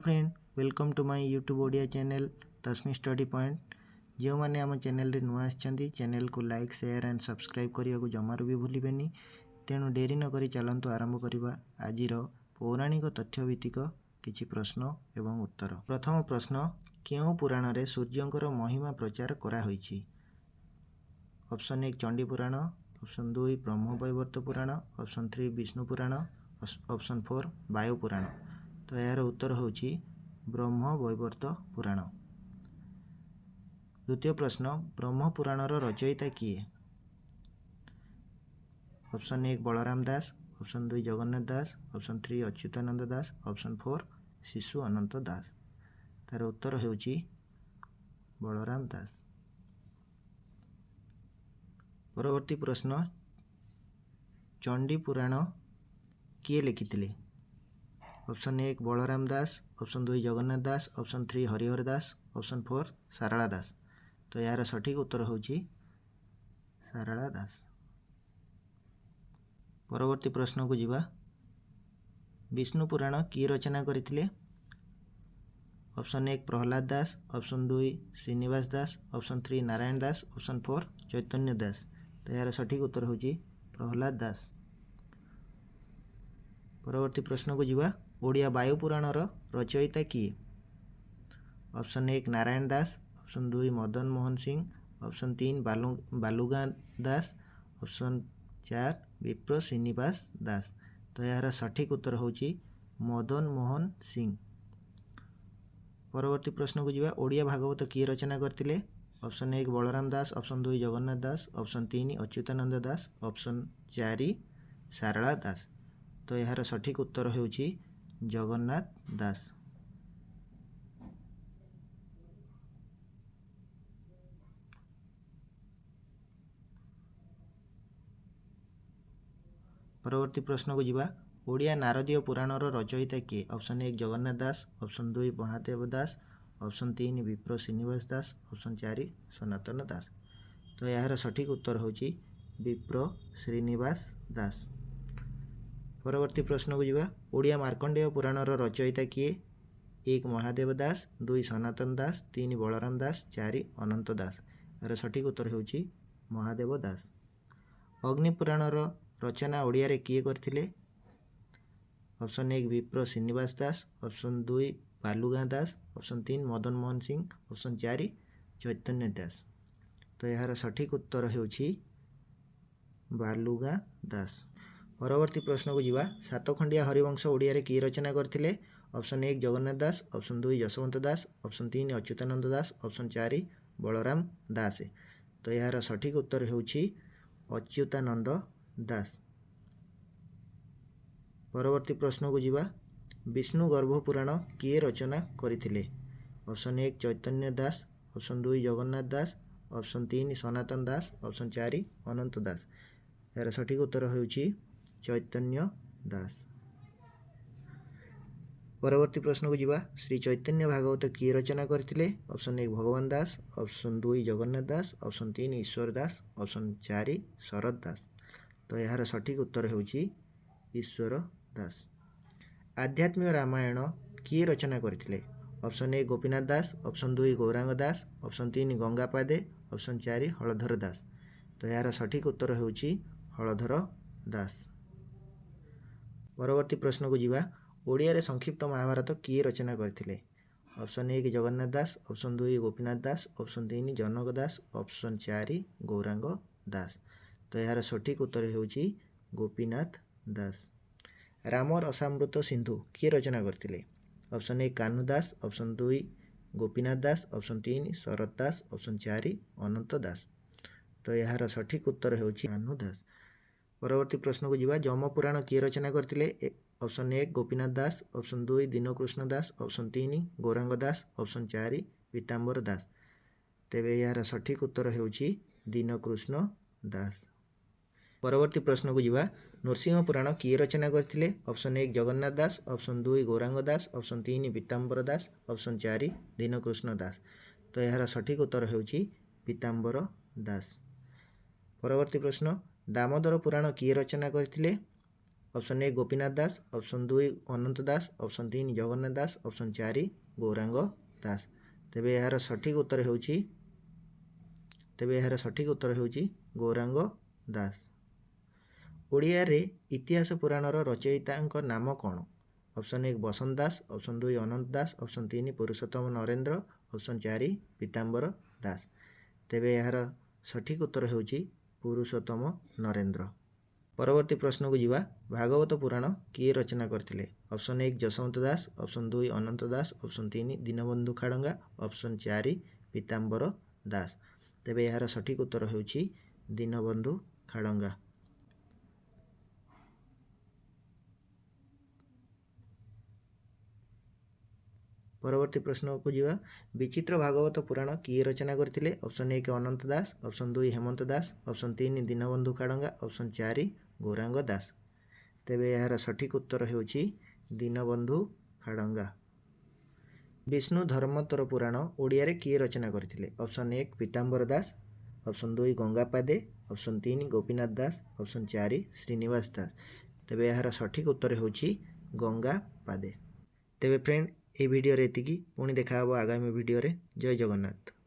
Friend, welcome to my YouTube Odia channel Tasmi study point. जो मैंने आम चैनल रे नुआ आछंती चैनल को लाइक शेयर एंड सब्सक्राइब करने को जमार भी भूलिबेनी। तेणु डेरी नक चलतु आरंभ करवा आज पौराणिक तथ्यभित्तिक किछि प्रश्न एवं उत्तर। प्रथम प्रश्न, केउं पुराण रे सूर्यंकर महिमा प्रचार करा होईछि? ऑप्शन 1 चंडी पुराण, ऑप्शन 2 ब्रह्म वैवर्त पुराण, ऑप्शन 3 विष्णु पुराण, ऑप्शन 4 वायु पुराण। तो यार उत्तर होछि ब्रह्म वैवर्त पुराण। द्वितीय प्रश्न, ब्रह्म पुराणर रचयिता किए? ऑप्शन 1 बलराम दास, ऑप्शन 2 जगन्नाथ दास, ऑप्शन 3 अच्युतानंद दास, ऑप्शन 4 शिशु अनंत दास। तार उत्तर होछि बलराम दास। परवर्ती प्रश्न, चंडी पुराण किए लिखिथिले? ऑप्शन 1 बलराम दास, ऑप्शन 2 जगन्नाथ दास, ऑप्शन 3 हरिहर दास, ऑप्शन 4 सारला दास। तो यार सठिक उत्तर होछि सारला दास। परवर्ती प्रश्न को जिबा, विष्णु पुराण की रचना करथिले? ऑप्शन 1 प्रहलाद दास, ऑप्शन 2 श्रीनिवास दास, ऑप्शन 3 नारायण दास, ऑप्शन 4 चैतन्य दास। तो यार सठिक उत्तर होछि प्रहलाद दास। परवर्ती प्रश्न को जिबा, ओडिया वायु पुराणर रचयिता किए? Option 1 Narayan Das, option 2 Madan Mohan Singh, option 3 बालुगा दास, ऑप्शन 4 विप्र श्रीनिवास दास। तो यार सठिक उत्तर होछि मदन मोहन सिंह। परवर्ती प्रश्न को जिबा, ओडिया भागवत किए रचना करथिले? ऑप्शन 1 बलराम दास, ऑप्शन 2 जगन्नाथ दास, ऑप्शन 3 अच्युतानंद दास, ऑप्शन 4 सारला दास। तो यार सठिक उत्तर होछि जगन्नाथ दास। परवर्ती प्रश्न को जिबा, ओडिया नारदीय पुराणर रचयिता किए? ऑप्शन 1 जगन्नाथ दास, ऑप्शन 2 महादेव दास, ऑप्शन 3 विप्र श्रीनिवास दास, ऑप्शन 4 सनातन दास। तो यार सठिक उत्तर होछि विप्र श्रीनिवास दास। परवर्ती प्रश्न को जिबा, ओडिया मार्कंडेय पुराणर रचयिता किए? 1 महादेव दास, 2 सनातन दास, 3 बलराम दास, 4 अनंत दास। यार सठिक उत्तर होछि महादेव दास। अग्नि पुराणर रचना ओडिया रे किए करथिले? ऑप्शन 1 विप्र श्रीनिवास दास, ऑप्शन 2 बालुगा दास, ऑप्शन 3 मदन मोहन सिंह, ऑप्शन 4 चैतन्य दास। तो यार सठिक उत्तर होछि बालुगा दास। परवर्ती प्रश्न को जिबा, सातखंडिया हरिवंश ओडिया रे किए रचना करथिले? ऑप्शन 1 जगन्नाथ दास, ऑप्शन 2 यशवंत दास, ऑप्शन 3 अच्युतानंद दास, ऑप्शन 4 बलराम दास। तो यार सठिक उत्तर होछि अच्युतानंद दास। परवर्ती प्रश्न को जिबा, विष्णु गर्भ पुराण किए रचना करथिले? ऑप्शन 1 चैतन्य दास, ऑप्शन 2 जगन्नाथ दास, ऑप्शन 3 सनातन दास, ऑप्शन 4 अनंत दास। यार सठिक उत्तर होछि चैतन्य दास। परवर्ती प्रश्न को जिबा, श्री चैतन्य भागवत किए रचना करथिले? ऑप्शन 1 भगवान दास, ऑप्शन 2 जगन्नाथ दास, ऑप्शन 3 ईश्वर दास, ऑप्शन 4 शरद दास। तो यार सठिक उत्तर होछि ईश्वर दास। आध्यात्मिक रामायण किए रचना करथिले? ऑप्शन 1 गोपीनाथ दास, ऑप्शन 2 गौरांग दास, ऑप्शन 3 गंगापादे, ऑप्शन 4 हलधर दास। तो यार सठिक उत्तर होछि हलधर दास। परवर्ती प्रश्न को जिबा, ओडिया रे संक्षिप्त महाभारत किए रचना करथिले? ऑप्शन 1 जगन्नाथ दास, ऑप्शन 2 गोपीनाथ दास, ऑप्शन 3 जनक दास, ऑप्शन 4 गौरांग दास। तो यार सठिक उत्तर होछि गोपीनाथ दास। रामर असामृत सिंधु किए रचना करथिले? ऑप्शन 1 कान्हू दास, ऑप्शन 2 गोपीनाथ दास, ऑप्शन 3 शरद दास, ऑप्शन 4 अनंत दास। तो यार सठिक उत्तर होछि कान्हू दास। परवर्ती प्रश्न को जिबा, जम पुराण किए रचना करथिले? ऑप्शन 1 गोपीनाथ दास, ऑप्शन 2 दीनकृष्ण दास, ऑप्शन 3 गौरांग दास, ऑप्शन 4 पीताम्बर दास। तेबे यार सठिक उत्तर होछि दीनकृष्ण दास। परवर्ती प्रश्न को जिबा, नरसिंह पुराण किए रचना करथिले? ऑप्शन 1 जगन्नाथ दास, ऑप्शन 2 गौरांग दास, ऑप्शन 3 पीताम्बर दास, ऑप्शन 4 दीनकृष्ण दास। तो यार सठिक उत्तर होछि पीताम्बर दास। परवर्ती प्रश्न, दामोदर पुराण किए रचना करथिले? ऑप्शन 1 गोपीनाथ दास, ऑप्शन 2 अनंत दास, ऑप्शन 3 जगन्नाथ दास, ऑप्शन 4 गौरांग दास। तेबे यार सठिक उत्तर होउची गौरांग दास। ओडिया रे इतिहास पुराणर रचयिताଙ୍କ नाम कौन? ऑप्शन 1 बसंत दास, ऑप्शन 2 अनंत दास, ऑप्शन 3 पुरुषोत्तम नरेंद्र, ऑप्शन 4 पीताम्बर दास। तेबे यार सठिक उत्तर होउची पुरुषोत्तम नरेंद्र। परवर्ती प्रश्न को जीवा। भागवत पुराण किए रचना करथिले? ऑप्शन 1 जसवंत दास, ऑप्शन 2 अनंत दास, ऑप्शन 3 दीनबंधु खाड़ंगा, ऑप्शन 4 पीताम्बर दास। तेबे यार सठिक उत्तर होउची दीनबंधु खाड़ंगा। परवर्ती प्रश्न को जीवा। विचित्र भागवत पुराण किए रचना करथिले? ऑप्शन 1 अनंत दास, ऑप्शन 2 हेमंत दास, ऑप्शन 3 दीनबंधु खाड़ंगा, ऑप्शन 4 गौरांग दास। तेबे यार सठिक उत्तर होउची दीनबंधु खाड़ंगा। विष्णु धर्मोत्तर पुराण ओडिया रे किए रचना करथिले? ऑप्शन 1 पीताम्बर दास, ऑप्शन 2 गंगापादे, ऑप्शन 3 गोपीनाथ दास, ऑप्शन 4 श्रीनिवास दास। तेबे यार सठिक उत्तर होउची गंगापादे। तेबे फ्रेंड ए वीडियो रे एतिकी, पुणी देखा हबो आगामी वीडियो रे। जय जगन्नाथ।